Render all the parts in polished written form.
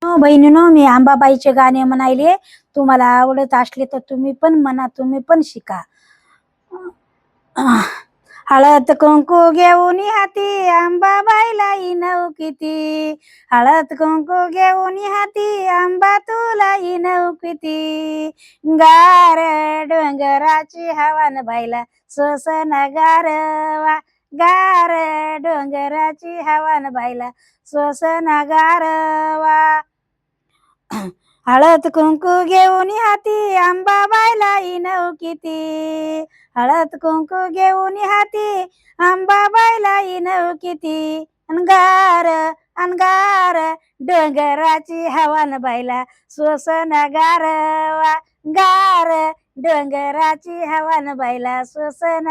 हो बहिणीनो, मी अंबाबाईचे गाणे म्हणायले. तुम्हाला आवडत असले तर तुम्ही पण म्हणा, तुम्ही पण शिका. हळद कुंकू घेऊन हाती अंबाबाईला नऊ किती. हळद कुंकू घेऊन हाती आंबा तुला नऊ किती. गार डोंगराची हवान बाईला सोसन गारवा. गार डोंगराची हवान बाईला सोसन गारवा. हळद कुंकू घेऊन हाती अंबाबाईला नऊ किती. हळद कुंकू घेऊन हाती अंबाबाईला नऊ किती. अनगार अनगार डोंगराची हवान बाईला सोसन गारवा. गार डोंगराची हवान बाईला सोसन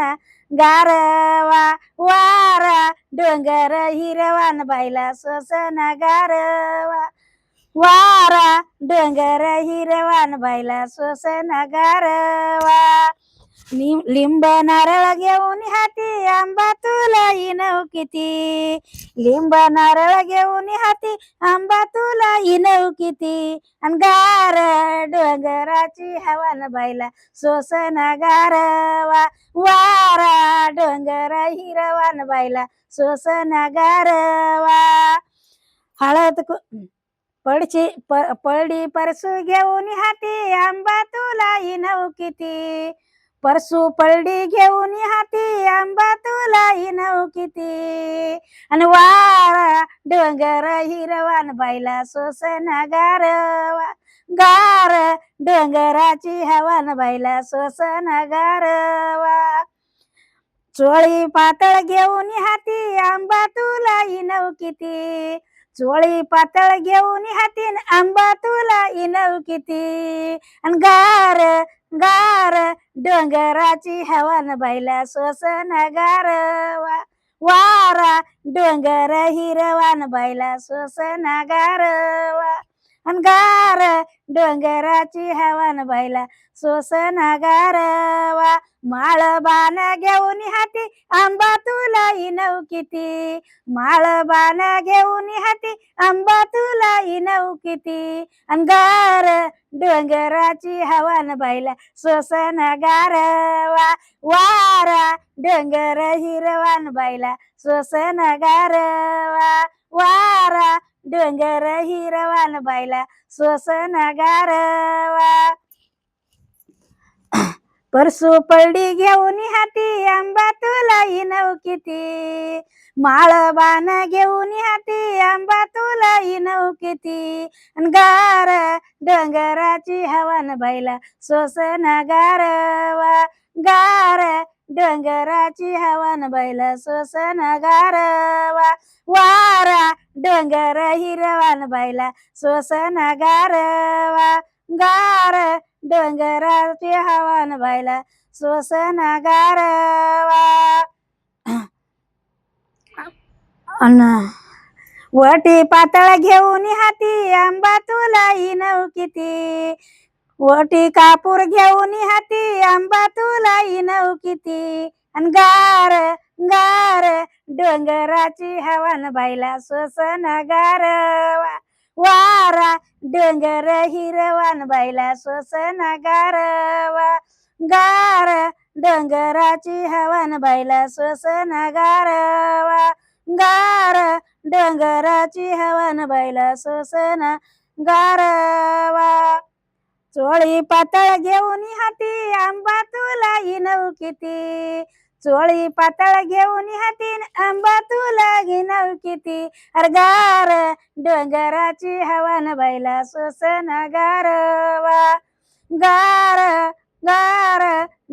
गारवा. वारा डोंगर हिरवान बाईला सोसन गारवा. वारा डोंगर हिरवान बाईला सोसन गारवा. लिंब नारळ घेऊन हाती आंबा तुला नऊ किती. लिंब नारळ घेऊन हाती आंबा तुला नऊ किती. गार डोंगराची हवान बाईला सोसन गारवा. वारा डोंगर हिरवान बाईला सोसन गारवा. हळद पळडी परसू घेऊन हाती आंबा तुला नऊ किती. परसू पळडी घेऊन हाती आंबा तुला नऊ किती. आणि वारा डोंगर हिरवान बाईला सोसन गारवा. गार डोंगराची हवान बाईला सोसन गारवा. चोळी पातळ घेऊन हाती आंबा तुला नऊ किती. चोळी पातळ घेऊन हातीन आंबा तुला नऊ किती. आणि गार गार डोंगराची हवान बाईला सोसन गारवा. वारा डोंगर हिरवान बाईला सोसन गारवा. आणि गार डोंगराची हवान बाईला सोसन गारवा. माळबान घेऊन हाती आंबा तुला नऊ किती. माळबान घेऊन हाती आंबा तुला नऊ किती. गार डोंगराची हवान बाईला सोसन गारवा. वारा डोंगर हिरवान बाईला सोसन गारवा. वारा डोंगर हिरवान बाईला सोसन गारवा. परसू पळडी घेऊन हाती आंबा तुला नऊ किती. माळबान घेऊन हाती आंबा तुला नऊ किती. गार डोंगराची हवान बाईला सोसन गारवा. गार डोंगराची हवान बाईला सोसन गारवा. वारा डोंगर हिरवान बाईला सोसन गारवा. गार डोंगराची हवान बाईला सोसन गारवा. वटी पातळ घेऊन हाती आंबा तुला नऊ किती. वटी कापूर घेऊन हाती आंबा तुला नऊ किती. गार गार डोंगराची हवान बाईला सोसन गारवा. वारा डोंगर हिरवान बाईला सोसन गारवा. गार डोंगराची हवान बाईला सोसन गारवा. गार डोंगराची हवान बाईला सोसन गारवा. चोळी पातळ घेऊन हाती आंबा तुला नऊ किती. चोळी पातळ घेऊन हाती आंबा तुला नऊ किती. गार डोंगराची हवान बाईला सोसन गारवा. गार गार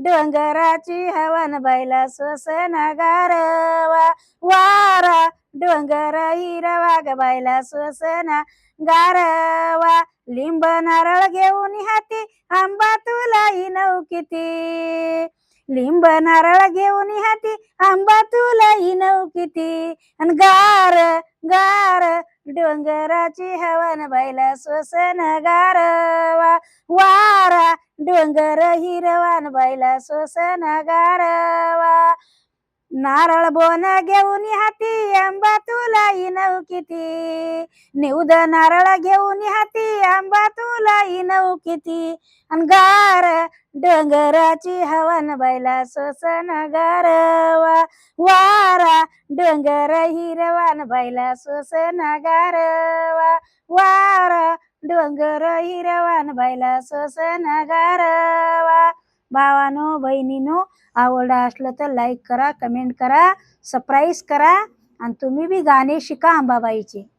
डोंगराची हवान बाईला सोसन गारवा. वारा डोंगर हिरवा ग बाईला सोसन गारवा. लिंब नारळ घेऊन हाती आंबा तुला नऊ किती. लिंब नारळ घेऊन हाती आंबा तुला नऊ किती. गार गार डोंगराची हवान बाईला सोसन गारवा. वारा डोंगर हिरवान बाईला सोसन गारवा. नारळ बोन घेऊन हाती आंबा तुला नऊ किती, निवद नारळ घेऊन हाती आंबा तुला नऊ किती, अन गार डोंगराची हवन बैला सोसन गारवा, वारा डोंगर हिरवान बैला सोसन गारवा, वारा डोंगर हिरवान बैला सोसन गारवा. भावानो बहिणीनो, आवडलं असलं तर लाईक करा, कमेंट करा, सबस्क्राईब करा आणि तुम्ही बी गाणे शिका अंबाबाईचे.